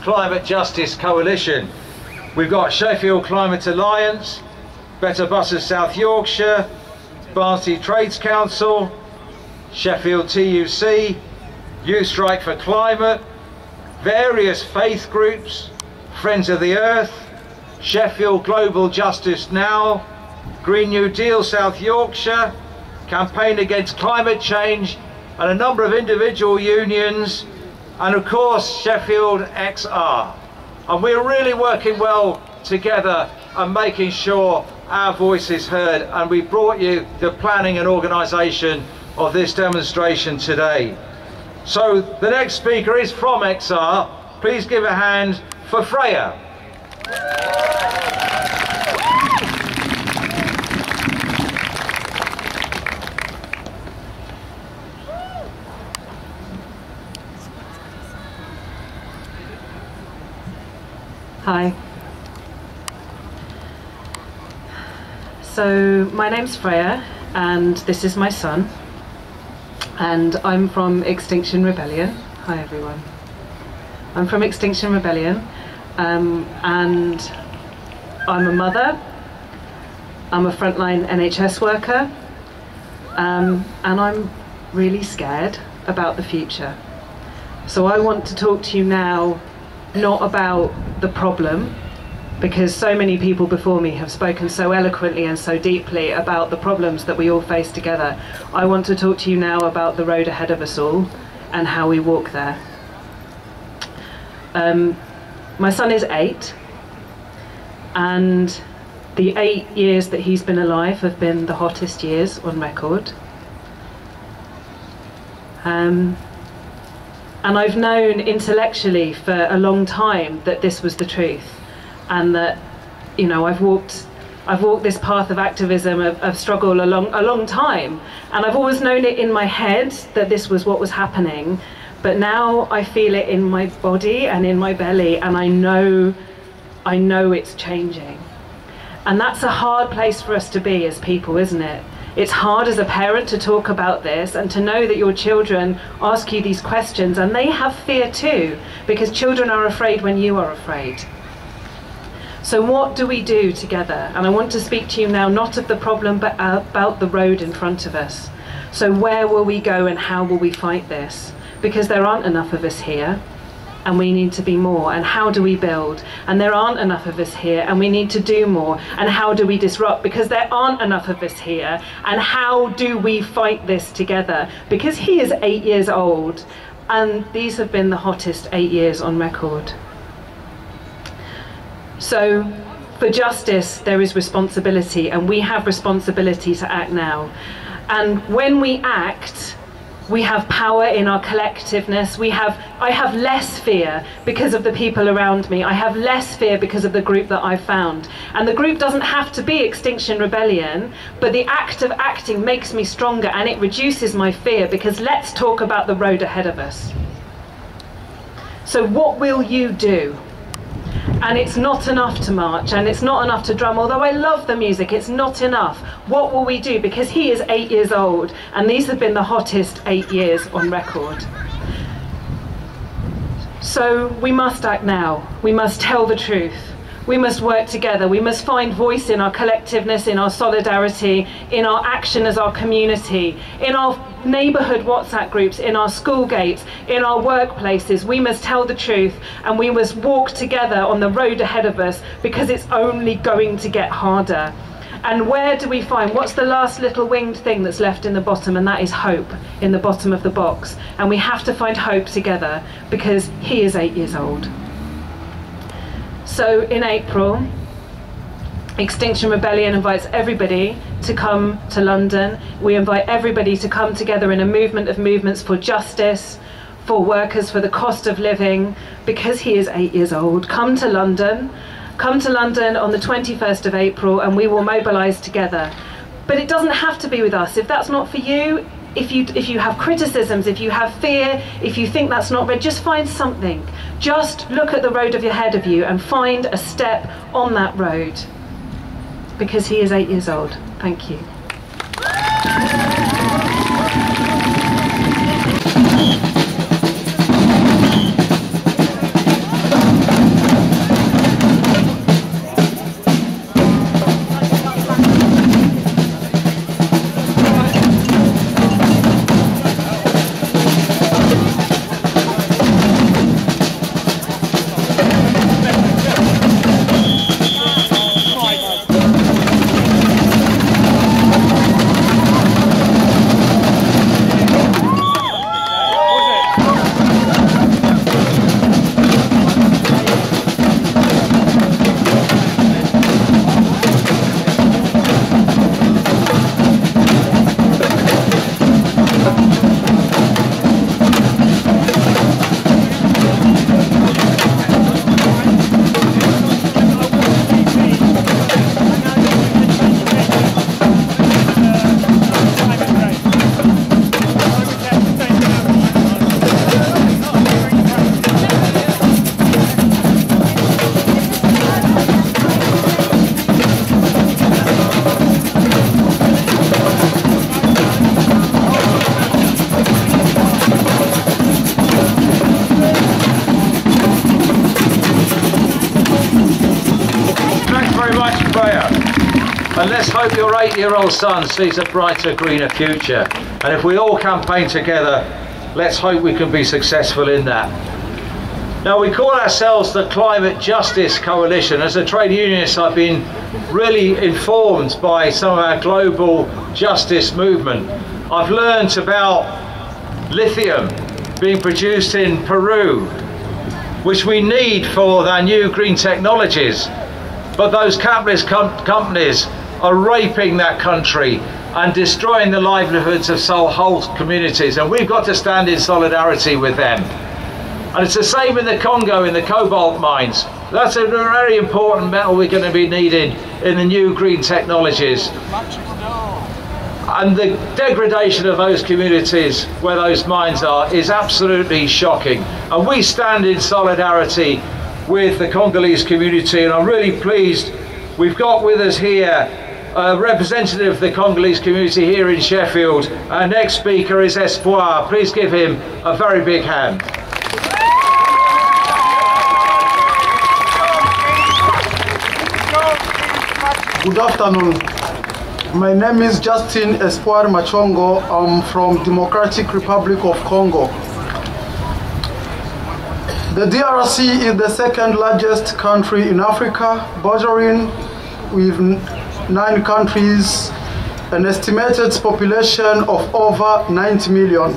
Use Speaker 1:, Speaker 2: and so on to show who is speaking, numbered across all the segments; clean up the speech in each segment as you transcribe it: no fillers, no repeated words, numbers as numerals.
Speaker 1: Climate Justice Coalition. We've got Sheffield Climate Alliance, Better Buses South Yorkshire, Barnsley Trades Council, Sheffield TUC, Youth Strike for Climate, various faith groups, Friends of the Earth, Sheffield Global Justice Now, Green New Deal South Yorkshire, Campaign Against Climate Change, and a number of individual unions, and of course Sheffield XR. And we're really working well together and making sure our voice is heard, and we brought you the planning and organisation of this demonstration today. So the next speaker is from XR. Please give a hand for Freya.
Speaker 2: Hi. So my name's Freya and this is my son, and I'm from Extinction Rebellion. Hi everyone. I'm from Extinction Rebellion and I'm a mother, I'm a frontline NHS worker, and I'm really scared about the future. So I want to talk to you now not about the problem, because so many people before me have spoken so eloquently and so deeply about the problems that we all face together. I want to talk to you now about the road ahead of us all and how we walk there. My son is 8, and the 8 years that he's been alive have been the hottest years on record. And I've known intellectually for a long time that this was the truth, and that, you know, I've walked this path of activism, of struggle a long time, and I've always known it in my head that this was what was happening, but now I feel it in my body and in my belly, and I know it's changing. And that's a hard place for us to be as people, isn't it? It's hard as a parent to talk about this and to know that your children ask you these questions, and they have fear too, because children are afraid when you are afraid. So what do we do together? And I want to speak to you now not of the problem but about the road in front of us. So where will we go and how will we fight this? Because there aren't enough of us here, and we need to be more. And how do we build? And there aren't enough of us here, and we need to do more. And how do we disrupt? Because there aren't enough of us here. And how do we fight this together? Because he is 8 years old, and these have been the hottest 8 years on record. So for justice, there is responsibility, and we have responsibility to act now. And when we act, we have power in our collectiveness. I have less fear because of the people around me. I have less fear because of the group that I've found. And the group doesn't have to be Extinction Rebellion, but the act of acting makes me stronger, and it reduces my fear, because let's talk about the road ahead of us. So what will you do? And it's not enough to march, and it's not enough to drum, although I love the music, it's not enough. What will we do? Because he is 8 years old, and these have been the hottest 8 years on record. So we must act now. We must tell the truth. We must work together. We must find voice in our collectiveness, in our solidarity, in our action as our community, in our neighbourhood WhatsApp groups, in our school gates, in our workplaces. We must tell the truth, and we must walk together on the road ahead of us, because it's only going to get harder. And where do we find, what's the last little winged thing that's left in the bottom? And that is hope, in the bottom of the box. And we have to find hope together, because he is 8 years old. So in April, Extinction Rebellion invites everybody to come to London. We invite everybody to come together in a movement of movements for justice, for workers, for the cost of living, because he is 8 years old. Come to London. Come to London on the 21st of April, and we will mobilise together. But it doesn't have to be with us. If that's not for you, if you have criticisms, if you have fear, if you think that's not right, just find something. Just look at the road ahead of you and find a step on that road, because he is 8 years old. Thank you.
Speaker 1: And let's hope your 8-year-old son sees a brighter, greener future. And if we all campaign together, let's hope we can be successful in that. Now, we call ourselves the Climate Justice Coalition. As a trade unionist, I've been really informed by some of our global justice movement. I've learned about lithium being produced in Peru, which we need for our new green technologies. But those capitalist companies are raping that country and destroying the livelihoods of whole communities, and we've got to stand in solidarity with them. And it's the same in the Congo, in the cobalt mines. That's a very important metal we're going to be needing in the new green technologies. And the degradation of those communities where those mines are is absolutely shocking. And we stand in solidarity with the Congolese community, and I'm really pleased we've got with us here a representative of the Congolese community here in Sheffield. Our next speaker is Espoir. Please give him a very big hand.
Speaker 3: Good afternoon. My name is Justin Espoir Machongo. I'm from Democratic Republic of Congo. The DRC is the second largest country in Africa, bordering with 9 countries, an estimated population of over 90 million.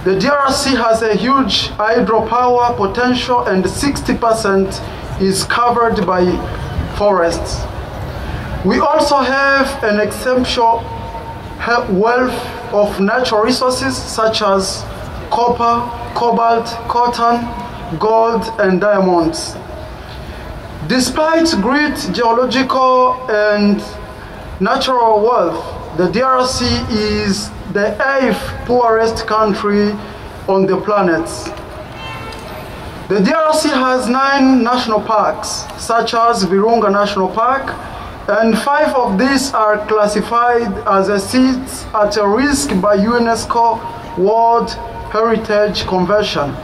Speaker 3: The DRC has a huge hydropower potential, and 60% is covered by forests. We also have an exceptional wealth of natural resources such as copper, cobalt, cotton, gold, and diamonds. Despite great geological and natural wealth, the DRC is the 8th poorest country on the planet. The DRC has 9 national parks, such as Virunga National Park, and 5 of these are classified as a sites at a risk by UNESCO World Heritage Convention.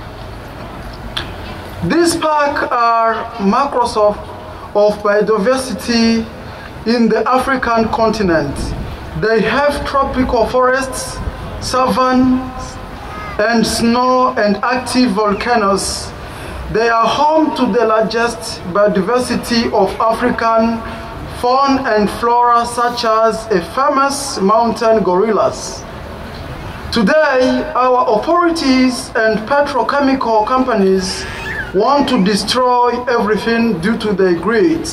Speaker 3: These parks are markers of of biodiversity in the African continent. They have tropical forests, savannas, and snow and active volcanoes. They are home to the largest biodiversity of African fauna and flora, such as a famous mountain gorillas. Today, our authorities and petrochemical companies want to destroy everything due to their greed.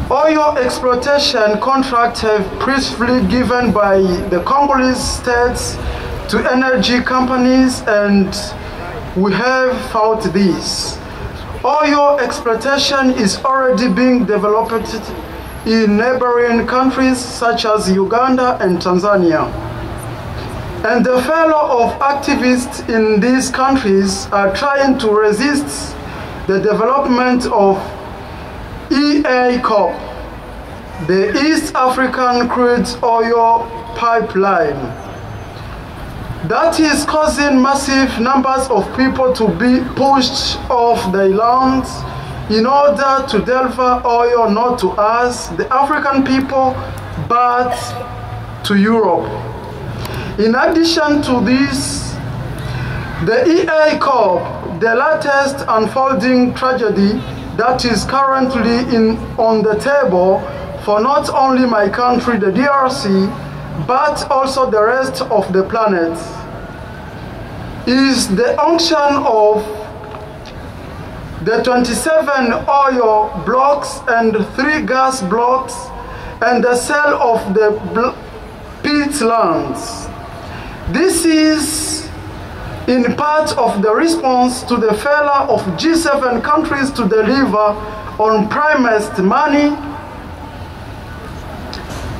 Speaker 3: Oil exploitation contracts have previously given by the Congolese states to energy companies, and we have fought this. Oil exploitation is already being developed in neighboring countries such as Uganda and Tanzania. And the fellow of activists in these countries are trying to resist the development of EACOP, the East African Crude Oil Pipeline, that is causing massive numbers of people to be pushed off their lands in order to deliver oil not to us, the African people, but to Europe. In addition to this, the EACOP, the latest unfolding tragedy that is currently on the table for not only my country, the DRC, but also the rest of the planet, is the auction of the 27 oil blocks and 3 gas blocks and the sale of the peatlands. This is in part of the response to the failure of G7 countries to deliver on promised money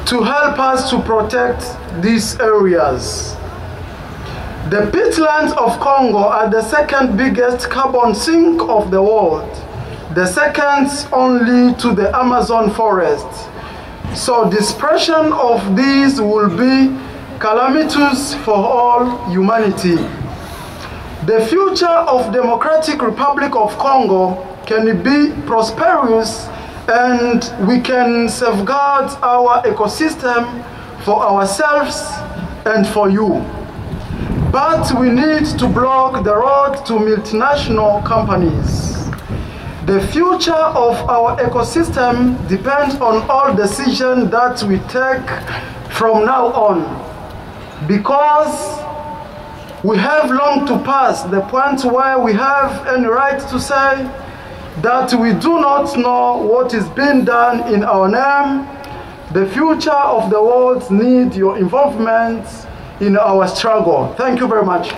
Speaker 3: to help us to protect these areas. The peatlands of Congo are the second biggest carbon sink of the world, the second only to the Amazon forest. So dispersion of these will be calamitous for all humanity. The future of Democratic Republic of Congo can be prosperous, and we can safeguard our ecosystem for ourselves and for you. But we need to block the road to multinational companies. The future of our ecosystem depends on all decisions that we take from now on, because we have long to pass the point where we have any right to say that we do not know what is being done in our name. The future of the world needs your involvement in our struggle. Thank you very much.